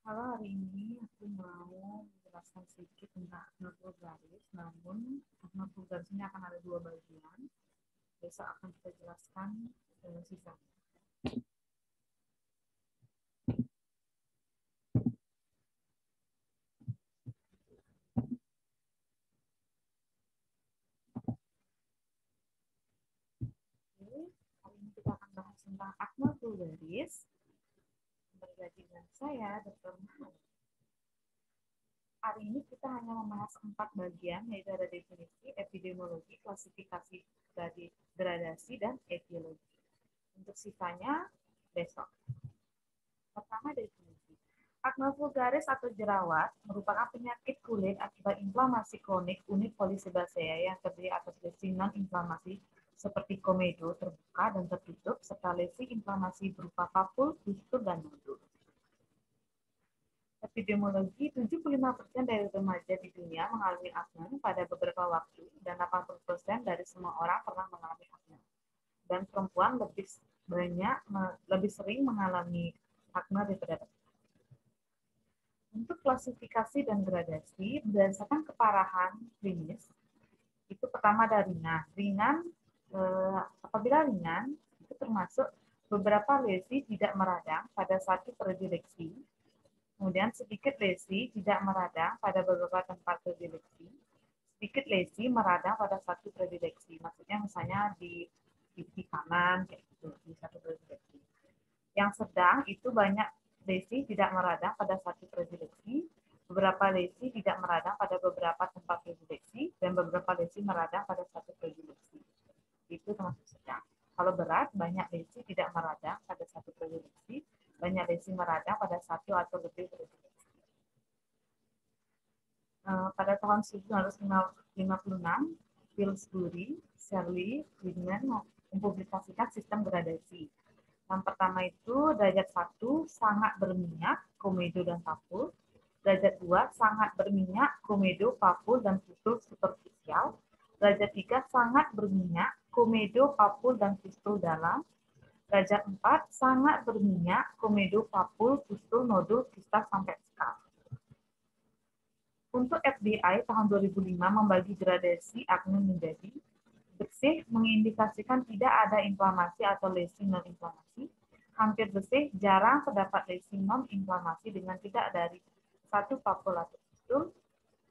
Kalau hari ini aku mau menjelaskan sedikit tentang aknaful garis, namun aknaful garis ini akan ada dua bagian. Besok akan kita jelaskan sisanya. Oke, hari ini kita akan bahas tentang aknaful garis. Bergabung dengan saya, Dr. Muhammad. Hari ini kita hanya membahas 4 bagian, yaitu ada definisi, epidemiologi, klasifikasi, gradasi, dan etiologi. Untuk sisanya, besok. Pertama, definisi. Akne vulgaris atau jerawat merupakan penyakit kulit akibat inflamasi kronik unit polisebasea yang terdiri atas lesi non-inflamasi seperti komedo terbuka dan tertutup serta lesi inflamasi berupa papul, pustul, dan nodul. Epidemiologi, 75% dari remaja di dunia mengalami akne pada beberapa waktu dan 80% dari semua orang pernah mengalami akne. Dan perempuan lebih sering mengalami akne daripada laki-laki. Untuk klasifikasi dan gradasi berdasarkan keparahan klinis, itu pertama ada ringan. Apabila ringan, itu termasuk beberapa lesi tidak meradang pada satu predileksi, kemudian sedikit lesi tidak meradang pada beberapa tempat predileksi, sedikit lesi meradang pada satu predileksi. Maksudnya misalnya di pipi kanan, kayak gitu, di satu predileksi. Yang sedang itu banyak lesi tidak meradang pada satu predileksi, beberapa lesi tidak meradang pada beberapa tempat predileksi, dan beberapa lesi meradang pada satu predileksi. Itu termasuk sedang. Kalau berat, banyak lesi tidak meradang pada satu predileksi, banyak lesi meradang pada satu atau lebih predileksi. Pada tahun 1956, Pillsbury, Shirley, Wigman mempublikasikan sistem gradasi. Yang pertama itu derajat 1 sangat berminyak, komedo dan papul. Derajat 2 sangat berminyak, komedo, papul, dan pustul superficial. Derajat 3 sangat berminyak, komedo, papul, dan pustul dalam. Derajat 4 sangat berminyak, komedo, papul, pustul, nodul, kista, sampai skal. Untuk FBI tahun 2005 membagi gradasi akne menjadi bersih mengindikasikan tidak ada inflamasi atau lesi non-inflamasi. Hampir bersih, jarang terdapat lesi non-inflamasi dengan tidak dari satu papul atau pustul.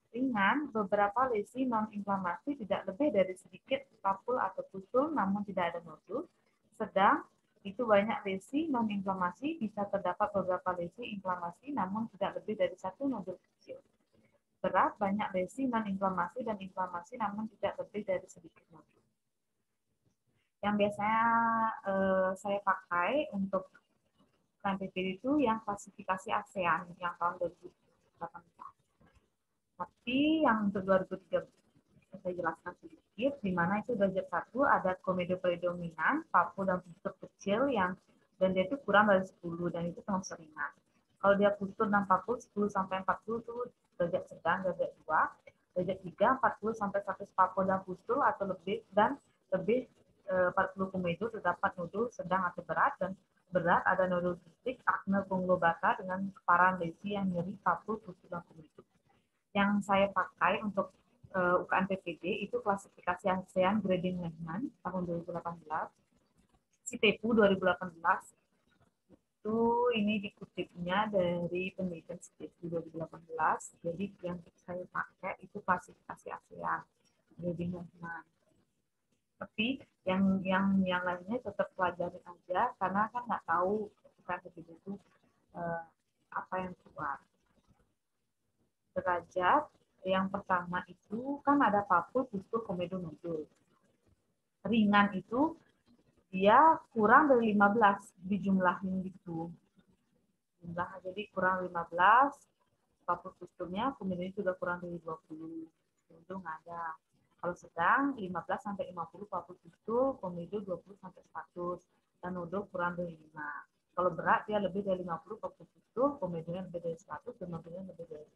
Ringan, beberapa lesi non-inflamasi tidak lebih dari sedikit papul atau pustul, namun tidak ada nodul. Sedang, itu banyak lesi non-inflamasi, bisa terdapat beberapa lesi inflamasi, namun tidak lebih dari satu nodul kecil. Berat, banyak lesi non-inflamasi dan inflamasi, namun tidak lebih dari sedikit nodul. Yang biasanya saya pakai untuk KMPPD itu yang klasifikasi ASEAN yang tahun 2018. Tapi yang untuk 2013 saya jelaskan sedikit, di mana itu derajat 1 ada komedo predominan, papul dan pustul kecil yang dan dia itu kurang dari 10 dan itu termasuk ringan. Kalau dia pustul dan papul 10 sampai 40 itu derajat sedang, derajat 2, derajat 3 40 sampai 100 papul dan pustul atau lebih dan lebih 40 komedo terdapat nodul sedang atau berat, dan berat ada nodul kristik, akne konglobata dengan keparahan lesi yang nyeri papul, pustul, dan komedo. Yang saya pakai untuk UKM PPD itu klasifikasi ASEAN Grading Management tahun 2018, CITEPU 2018. Itu ini dikutipnya dari penelitian CITEPU 2018. Jadi yang saya pakai itu klasifikasi ASEAN Grading Management. Tapi yang lainnya tetap pelajarin aja karena kan nggak tahu UKM PPD itu apa yang keluar. Derajat yang pertama itu kan ada papul, pustul, komedo, nodul. Ringan itu dia kurang dari 15 dijumlahin gitu. Jumlah jadi kurang 15, papul pustulnya komedonya juga kurang dari 20. Itu nggak ada. Kalau sedang 15 sampai 50 papul pustul, komedo 20 sampai 100 dan nodul kurang dari 5. Kalau berat dia lebih dari 50 papul pustul, komedonya lebih dari 100 dan nodulnya lebih dari 5.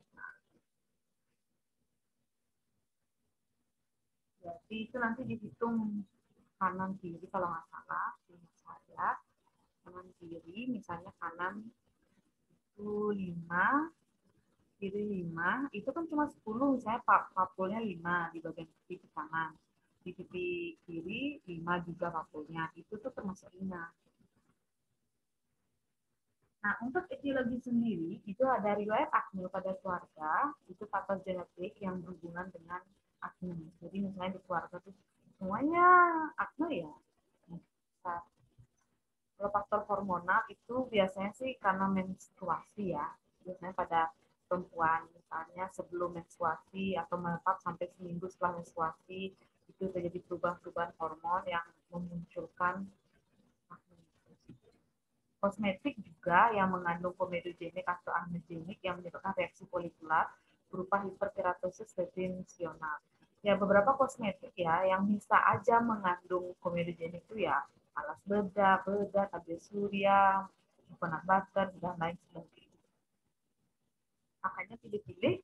Jadi itu nanti dihitung kanan kiri kalau nggak salah, ingat saya kanan kiri misalnya kanan itu 5, kiri 5, itu kan cuma 10, misalnya papulnya 5 di bagian pipi kanan. Di pipi kiri 5 juga papulnya, itu tuh termasuk 5. Nah, untuk etiologi sendiri, itu ada riwayat akne pada keluarga, itu faktor genetik yang berhubungan dengan akne. Jadi misalnya di keluarga tuh semuanya akne ya. Nah, kalau faktor hormonal itu biasanya sih karena menstruasi ya. Biasanya pada perempuan, misalnya sebelum menstruasi atau menetap sampai seminggu setelah menstruasi, itu terjadi perubahan-perubahan hormon yang memunculkan akne. Kosmetik juga yang mengandung komedogenik atau anegenik yang menyebabkan reaksi folikular berupa hiperkeratosis definisional. Ya, beberapa kosmetik ya yang bisa aja mengandung komedogenik itu ya alas bedak, tabir surya, coconut butter, dan lain sebagainya. Makanya pilih-pilih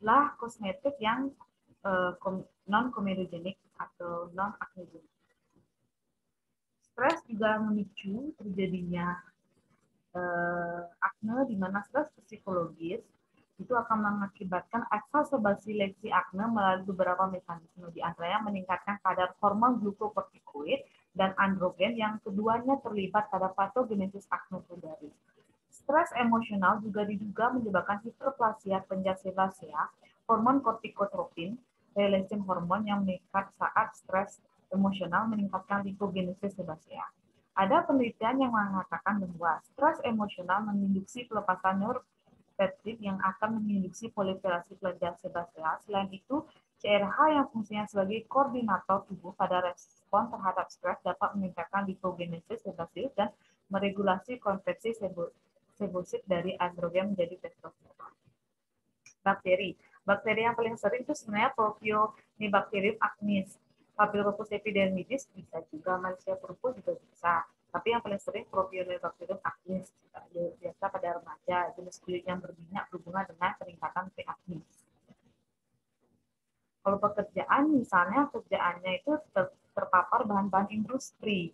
lah kosmetik yang non komedogenik atau non acnegenik. Stres juga memicu terjadinya akne di mana stres psikologis itu akan mengakibatkan exacerbasi lesi akne melalui beberapa mekanisme, di antaranya meningkatkan kadar hormon glukokortikoid dan androgen yang keduanya terlibat pada patogenesis akne sekunderi. Stres emosional juga diduga menyebabkan hiperplasia penjat sebasea, hormon kortikotropin, relation hormon yang meningkat saat stres emosional meningkatkan lipogenesis sebasea. Ada penelitian yang mengatakan bahwa stres emosional menginduksi pelepasan neuropeptid yang akan menginduksi proliferasi kelenjar sebasea. Selain itu, CRH yang fungsinya sebagai koordinator tubuh pada respon terhadap stres dapat meningkatkan lipogenesis sebaseus dan meregulasi konversi sebosit dari androgen menjadi testosteron. Bakteri. Bakteri yang paling sering itu sebenarnya Propionibacterium acnes. Papillomavirus epidermidis bisa juga, Malassezia purpura juga bisa. Tapi yang paling sering Propionibacterium acnes, biasa pada remaja, jenis kulit yang berminyak berhubungan dengan peningkatan P. acnes. Kalau pekerjaan, misalnya kerjaannya itu terpapar bahan-bahan industri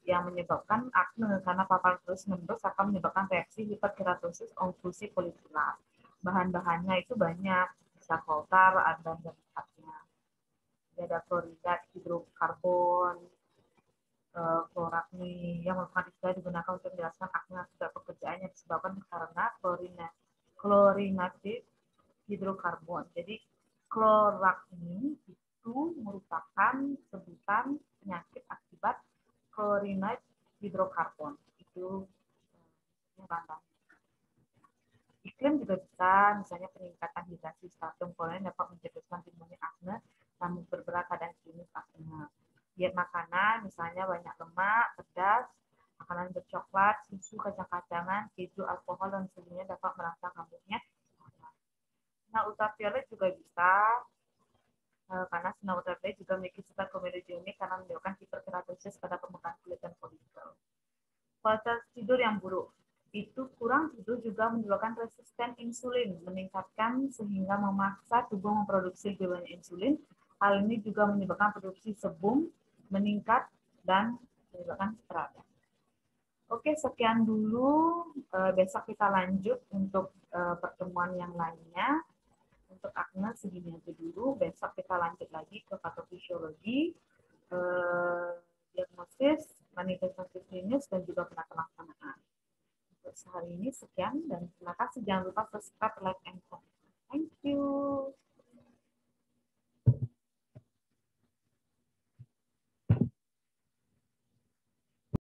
yang menyebabkan akne karena paparan terus-menerus akan menyebabkan reaksi hiperkeratosis oklusi folikular. Bahan-bahannya itu banyak, bisa koltar, ada zat-zatnya. Ada klorida, hidrokarbon, klorakni yang merupakan istilah digunakan untuk menjelaskan akne akibat pekerjaan yang disebabkan karena klorinated hidrokarbon. Jadi klorakni itu merupakan sebutan penyakit akibat klorinat hidrokarbon. Itu bahan. Iklim juga bisa, misalnya peningkatan hidrasi stratum kolon dapat mencetuskan timbulnya akne, namun berberat pada klinis akne. Diet makanan, misalnya banyak lemak, pedas, makanan bercoklat, susu, kacang-kacangan, keju, alkohol, dan sebagainya dapat merangsang kambuhnya. Nah, ultraviolet juga bisa, karena sinar ultraviolet juga memiliki sifat komedogenik karena menyebabkan hiperkeratosis pada permukaan kulit dan folikel. Kualitas tidur yang buruk. Itu kurang tidur juga menyebabkan resisten insulin, meningkatkan sehingga memaksa tubuh memproduksi lebih banyak insulin. Hal ini juga menyebabkan produksi sebum meningkat dan menyebabkan stres. Oke, sekian dulu. Besok kita lanjut untuk pertemuan yang lainnya. Untuk akne segini aja dulu. Besok kita lanjut lagi ke patofisiologi, diagnosis, manifestasi klinis, dan juga pelaksanaan. Untuk sehari ini sekian, dan terima kasih. Jangan lupa subscribe, like, and comment.